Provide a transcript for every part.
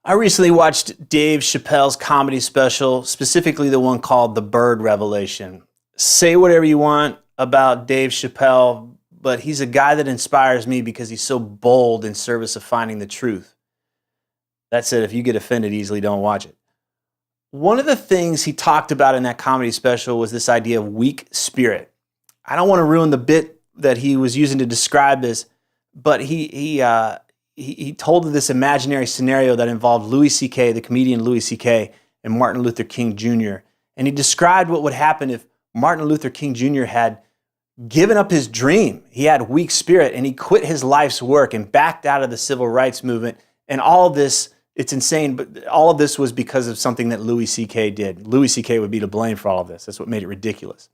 I recently watched Dave Chappelle's comedy special, specifically the one called The Bird Revelation. Say whatever you want about Dave Chappelle, but he's a guy that inspires me because he's so bold in service of finding the truth. That said, if you get offended easily, don't watch it. One of the things he talked about in that comedy special was this idea of weak spirit. I don't want to ruin the bit that he was using to describe this, but he told this imaginary scenario that involved Louis C.K., the comedian Louis C.K., and Martin Luther King Jr. And he described what would happen if Martin Luther King Jr. had given up his dream. He had weak spirit and he quit his life's work and backed out of the civil rights movement. And all of this, it's insane, but all of this was because of something that Louis C.K. did. Louis C.K. would be to blame for all of this. That's what made it ridiculous.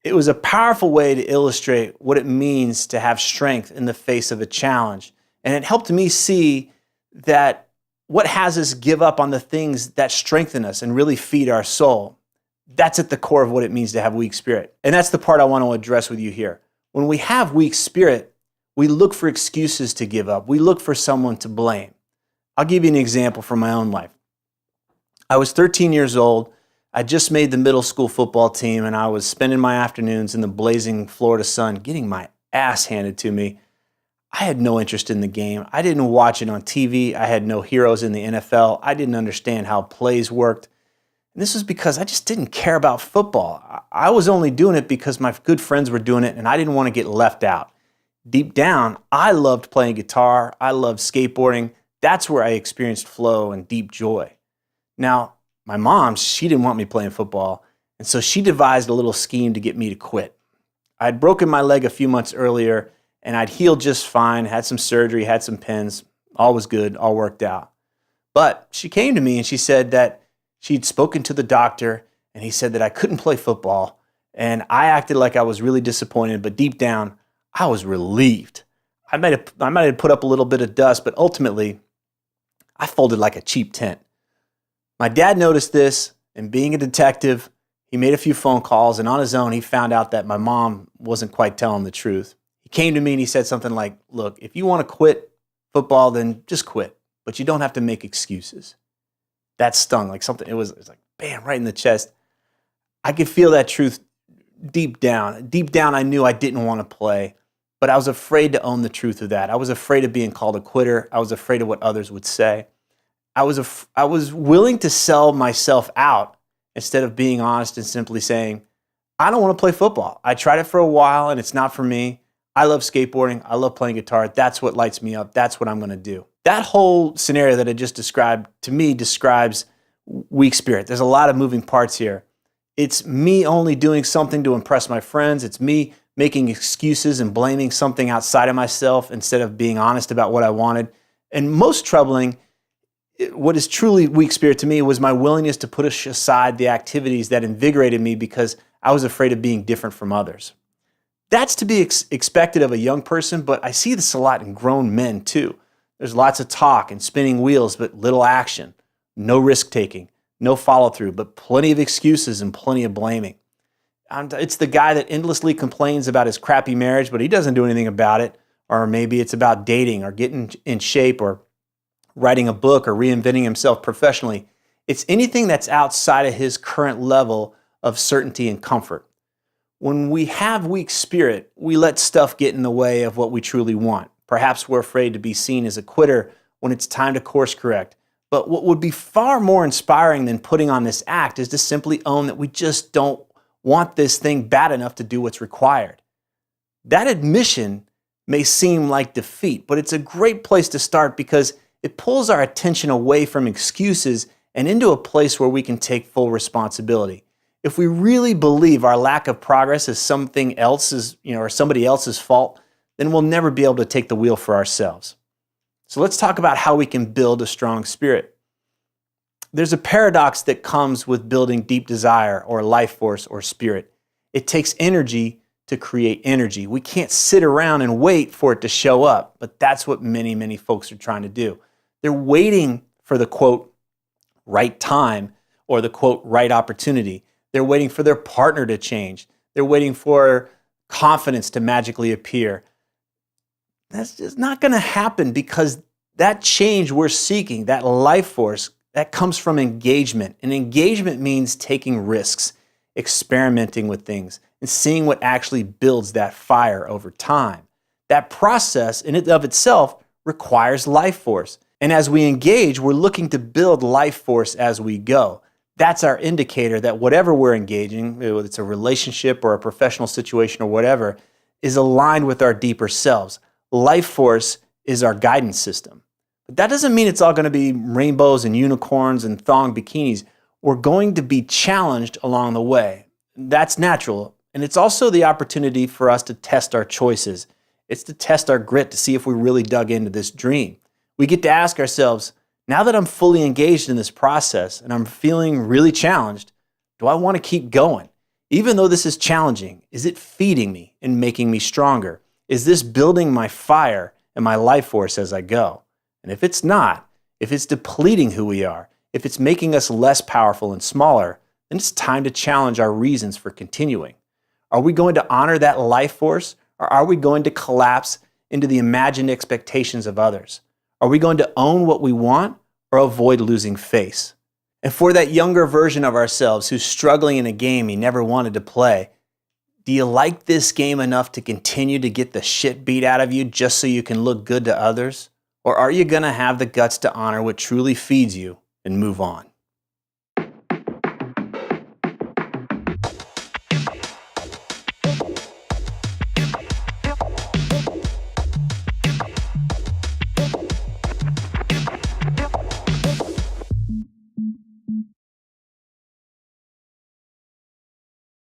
It was a powerful way to illustrate what it means to have strength in the face of a challenge. And it helped me see that what has us give up on the things that strengthen us and really feed our soul. That's at the core of what it means to have weak spirit. And that's the part I want to address with you here. When we have weak spirit, we look for excuses to give up. We look for someone to blame. I'll give you an example from my own life. I was 13 years old. I just made the middle school football team, and I was spending my afternoons in the blazing Florida sun getting my ass handed to me. I had no interest in the game. I didn't watch it on TV. I had no heroes in the NFL. I didn't understand how plays worked. And this was because I just didn't care about football. I was only doing it because my good friends were doing it, and I didn't want to get left out. Deep down, I loved playing guitar. I loved skateboarding. That's where I experienced flow and deep joy. Now, my mom, she didn't want me playing football, and so she devised a little scheme to get me to quit. I'd broken my leg a few months earlier, and I'd healed just fine, had some surgery, had some pins, all was good, all worked out. But she came to me and she said that she'd spoken to the doctor and he said that I couldn't play football, and I acted like I was really disappointed, but deep down, I was relieved. I might have put up a little bit of dust, but ultimately, I folded like a cheap tent. My dad noticed this, and being a detective, he made a few phone calls, and on his own, he found out that my mom wasn't quite telling the truth. He came to me and he said something like, look, if you want to quit football, then just quit, but you don't have to make excuses. That stung like something. It was like, bam, right in the chest. I could feel that truth deep down. Deep down, I knew I didn't want to play, but I was afraid to own the truth of that. I was afraid of being called a quitter. I was afraid of what others would say. I was willing to sell myself out instead of being honest and simply saying, I don't want to play football. I tried it for a while and it's not for me. I love skateboarding. I love playing guitar. That's what lights me up. That's what I'm going to do. That whole scenario that I just described, to me, describes weak spirit. There's a lot of moving parts here. It's me only doing something to impress my friends. It's me making excuses and blaming something outside of myself instead of being honest about what I wanted. And most troubling, what is truly weak spirit to me was my willingness to put aside the activities that invigorated me because I was afraid of being different from others. That's to be expected of a young person, but I see this a lot in grown men too. There's lots of talk and spinning wheels, but little action, no risk-taking, no follow-through, but plenty of excuses and plenty of blaming. It's the guy that endlessly complains about his crappy marriage, but he doesn't do anything about it. Or maybe it's about dating or getting in shape or writing a book or reinventing himself professionally. It's anything that's outside of his current level of certainty and comfort. When we have weak spirit, we let stuff get in the way of what we truly want. Perhaps we're afraid to be seen as a quitter when it's time to course correct. But what would be far more inspiring than putting on this act is to simply own that we just don't want this thing bad enough to do what's required. That admission may seem like defeat, but it's a great place to start because it pulls our attention away from excuses and into a place where we can take full responsibility. If we really believe our lack of progress is something else's, or somebody else's fault, then we'll never be able to take the wheel for ourselves. So let's talk about how we can build a strong spirit. There's a paradox that comes with building deep desire or life force or spirit. It takes energy to create energy. We can't sit around and wait for it to show up, but that's what many, many folks are trying to do. They're waiting for the, quote, right time or the, quote, right opportunity. They're waiting for their partner to change. They're waiting for confidence to magically appear. That's just not going to happen because That change we're seeking, that life force, that comes from engagement. And engagement means taking risks, experimenting with things, and seeing what actually builds that fire over time. That process in and of itself requires life force. And as we engage, we're looking to build life force as we go. That's our indicator that whatever we're engaging, whether it's a relationship or a professional situation or whatever, is aligned with our deeper selves. Life force is our guidance system. But that doesn't mean it's all going to be rainbows and unicorns and thong bikinis. We're going to be challenged along the way. That's natural. And it's also the opportunity for us to test our choices. It's to test our grit to see if we really dug into this dream. We get to ask ourselves, now that I'm fully engaged in this process and I'm feeling really challenged, do I want to keep going? Even though this is challenging, is it feeding me and making me stronger? Is this building my fire and my life force as I go? And if it's not, if it's depleting who we are, if it's making us less powerful and smaller, then it's time to challenge our reasons for continuing. Are we going to honor that life force, or are we going to collapse into the imagined expectations of others? Are we going to own what we want or avoid losing face? And for that younger version of ourselves who's struggling in a game he never wanted to play, do you like this game enough to continue to get the shit beat out of you just so you can look good to others? Or are you going to have the guts to honor what truly feeds you and move on?